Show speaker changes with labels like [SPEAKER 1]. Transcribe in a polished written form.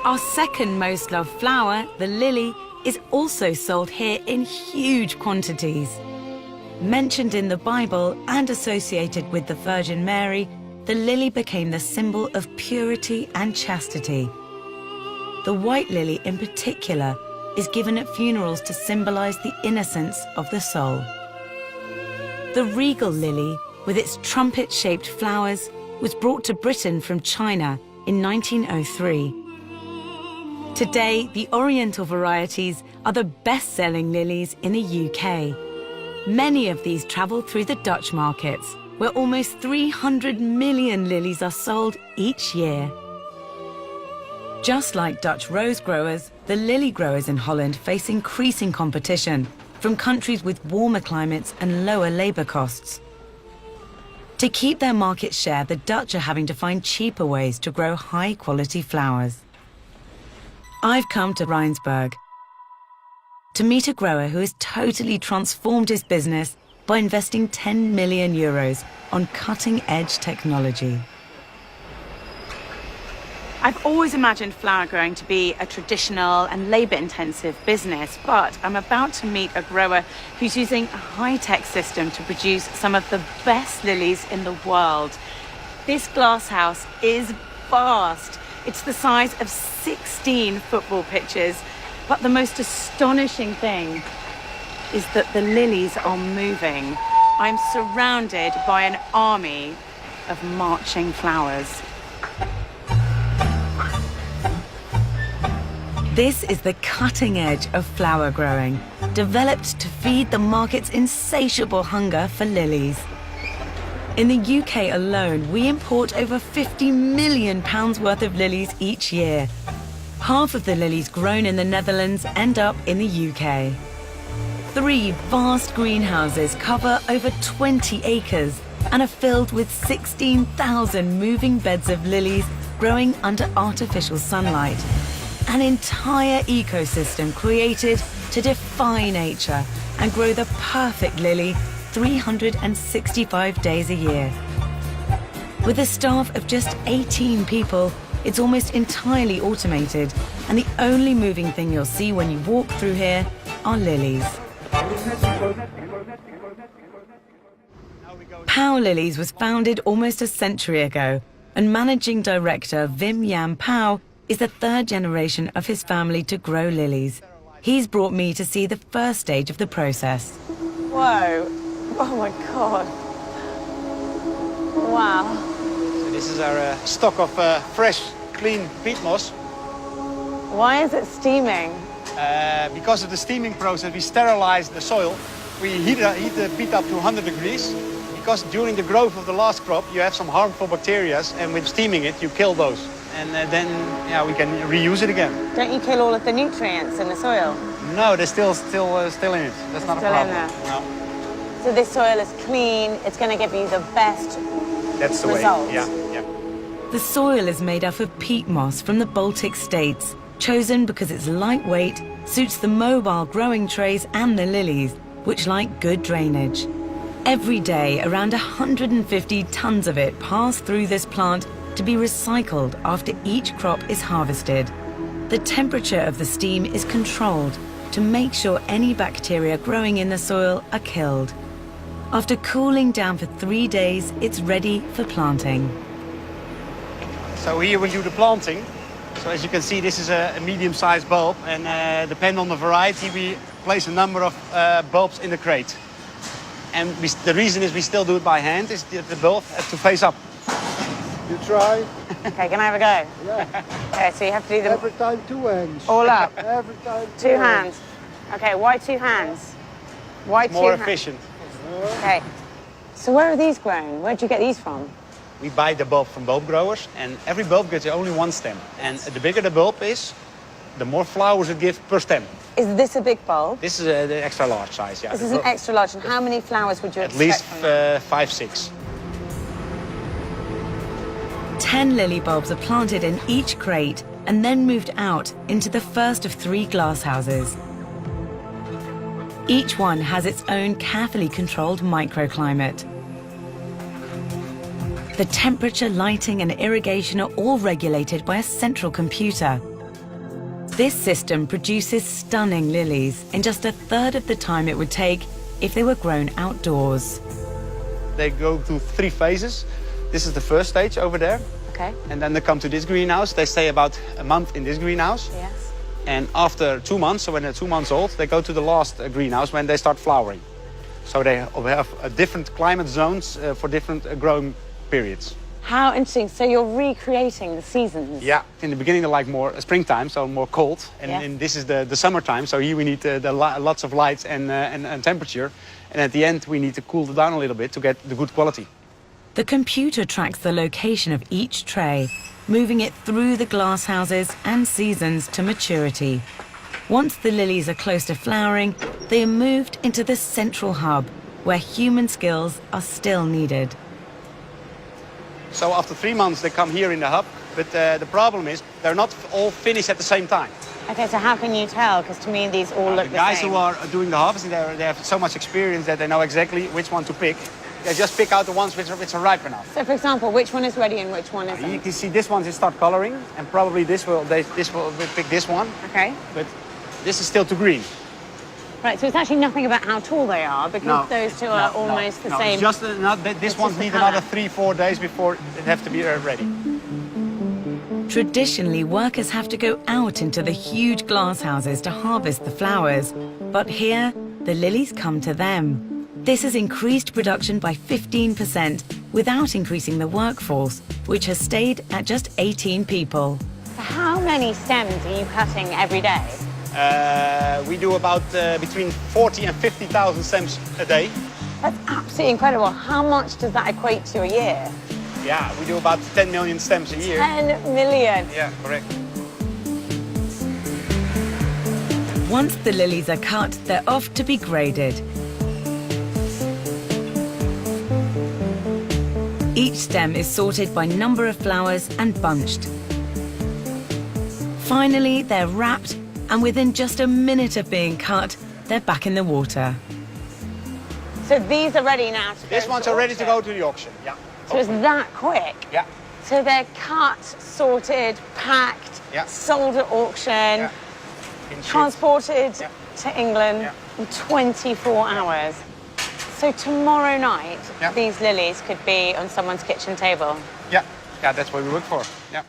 [SPEAKER 1] Our second most loved flower, the lily, is also sold here in huge quantities. Mentioned in the Bible and associated with the Virgin Mary, the lily became the symbol of purity and chastity. The white lily in particular is given at funerals to symbolize the innocence of the soul. The regal lily, with its trumpet-shaped flowers, was brought to Britain from China in 1903. Today, the oriental varieties are the best-selling lilies in the UK. Many of these travel through the Dutch markets, where almost 300 million lilies are sold each year. Just like Dutch rose growers, the lily growers in Holland face increasing competition from countries with warmer climates and lower labour costs. To keep their market share, the Dutch are having to find cheaper ways to grow high-quality flowers. I've come to Rijnsburg to meet a grower who has totally transformed his business by investing 10 million euros on cutting-edge technology.
[SPEAKER 2] I've always imagined flower growing to be a traditional and labour-intensive business, but I'm about to meet a grower who's using a high-tech system to produce some of the best lilies in the world. This glasshouse is vast. It's the size of 16 football pitches, but the most astonishing thing is that the lilies are moving. I'm surrounded by an army of marching flowers.
[SPEAKER 1] This is the cutting edge of flower growing, developed to feed the market's insatiable hunger for lilies. In the UK alone, we import over £50 million worth of lilies each year. Half of the lilies grown in the Netherlands end up in the UK. 3 vast greenhouses cover over 20 acres and are filled with 16,000 moving beds of lilies growing under artificial sunlight. An entire ecosystem created to defy nature and grow the perfect lily 365 days a year. With a staff of just 18 people, it's almost entirely automated, and the only moving thing you'll see when you walk through here are lilies. Pauw Lilies was founded almost a century ago, and managing director Wim Jan Pauw is the 3rd generation of his family to grow lilies. He's brought me to see the first stage of the process.
[SPEAKER 2] Whoa, oh my God. Wow.
[SPEAKER 3] So this is our stock of fresh, clean peat moss.
[SPEAKER 2] Why is it steaming?
[SPEAKER 3] Because of the steaming process, we sterilize the soil. We heat the peat up to 100 degrees. Because during the growth of the last crop, you have some harmful bacteria, and with steaming it, you kill those. And then we can reuse it again.
[SPEAKER 2] Don't you kill all of the nutrients in the soil?
[SPEAKER 3] No, they're still in it. That's not a problem. No.
[SPEAKER 2] So this soil is clean, it's going to give you the best
[SPEAKER 3] That's the
[SPEAKER 2] results.
[SPEAKER 3] way, yeah.
[SPEAKER 1] The soil is made up of peat moss from the Baltic states, chosen because it's lightweight, suits the mobile growing trays and the lilies, which like good drainage. Every day, around 150 tons of it pass through this plant to be recycled after each crop is harvested. The temperature of the steam is controlled to make sure any bacteria growing in the soil are killed. After cooling down for 3 days, it's ready for planting.
[SPEAKER 3] So here we do the planting. So as you can see, this is a medium-sized bulb, and depending on the variety, we place a number of bulbs in the crate. And the reason is we still do it by hand, is the bulb has to face up.
[SPEAKER 4] You try?
[SPEAKER 2] Okay, can I have a go?
[SPEAKER 4] Yeah.
[SPEAKER 2] Okay, so you have to do them
[SPEAKER 4] Every time 2 hands.
[SPEAKER 2] all up.
[SPEAKER 4] Every time
[SPEAKER 2] 2 hands. Okay, why 2 hands? Why
[SPEAKER 3] It's
[SPEAKER 2] 2
[SPEAKER 3] more
[SPEAKER 2] hands?
[SPEAKER 3] efficient.
[SPEAKER 2] Okay. So where are these grown? Where'd you get these from?
[SPEAKER 3] We buy the bulb from bulb growers, and every bulb gets only 1 stem. And the bigger the bulb is, the more flowers it gives per stem.
[SPEAKER 2] Is this a big bulb?
[SPEAKER 3] This is the extra large size, yeah.
[SPEAKER 2] This is an extra large. And how many flowers would you
[SPEAKER 3] At
[SPEAKER 2] expect
[SPEAKER 3] least
[SPEAKER 2] from that?
[SPEAKER 3] 5, 6.
[SPEAKER 1] 10 lily bulbs are planted in each crate and then moved out into the first of 3 glasshouses. Each one has its own carefully controlled microclimate. The temperature, lighting and irrigation are all regulated by a central computer. This system produces stunning lilies in just a third of the time it would take if they were grown outdoors.
[SPEAKER 3] They go through 3 phases. This is the first stage over there.
[SPEAKER 2] Okay.
[SPEAKER 3] And then they come to this greenhouse. They stay about a month in this greenhouse.
[SPEAKER 2] Yes.
[SPEAKER 3] And after 2 months, so when they're 2 months old, they go to the last greenhouse when they start flowering. So they have different climate zones for different growing periods.
[SPEAKER 2] How interesting. So you're recreating the seasons.
[SPEAKER 3] Yeah, in the beginning they're like more springtime, so more cold. And this is the summertime, so here we need lots of light and temperature. And at the end we need to cool it down a little bit to get the good quality.
[SPEAKER 1] The computer tracks the location of each tray, moving it through the glass houses and seasons to maturity. Once the lilies are close to flowering, they are moved into the central hub, where human skills are still needed.
[SPEAKER 3] So after 3 months they come here in the hub, but the problem is they're not all finished at the same time.
[SPEAKER 2] Okay, so how can you tell? Because to me these all look the same.
[SPEAKER 3] The guys who are doing the harvesting, they have so much experience that they know exactly which one to pick. They just pick out the ones which are ripe enough.
[SPEAKER 2] So for example, which one is ready and which one isn't?
[SPEAKER 3] You can see this one is start coloring, and probably this will pick this one.
[SPEAKER 2] Okay.
[SPEAKER 3] But this is still too green.
[SPEAKER 2] Right, so it's actually nothing about how tall they are, because those two are almost the same.
[SPEAKER 3] It's just this ones need another 3-4 days before it have to be ready.
[SPEAKER 1] Traditionally, workers have to go out into the huge glass houses to harvest the flowers. But here, the lilies come to them. This has increased production by 15% without increasing the workforce, which has stayed at just 18 people.
[SPEAKER 2] So how many stems are you cutting every day?
[SPEAKER 3] We do about between 40 and 50,000 stems a day.
[SPEAKER 2] That's absolutely incredible. How much does that equate to a year?
[SPEAKER 3] Yeah, we do about 10 million stems a year.
[SPEAKER 2] 10 million.
[SPEAKER 3] Yeah, correct.
[SPEAKER 1] Once the lilies are cut, they're off to be graded. Each stem is sorted by number of flowers and bunched. Finally, they're wrapped, and within just a minute of being cut, they're back in the water.
[SPEAKER 2] So these are ready now to go
[SPEAKER 3] These ones are ready to go to the auction, yeah.
[SPEAKER 2] So it's that quick?
[SPEAKER 3] Yeah.
[SPEAKER 2] So they're cut, sorted, packed, sold at auction, transported to England in 24 hours. So tomorrow night, these lilies could be on someone's kitchen table?
[SPEAKER 3] Yeah, that's what we work for, yeah.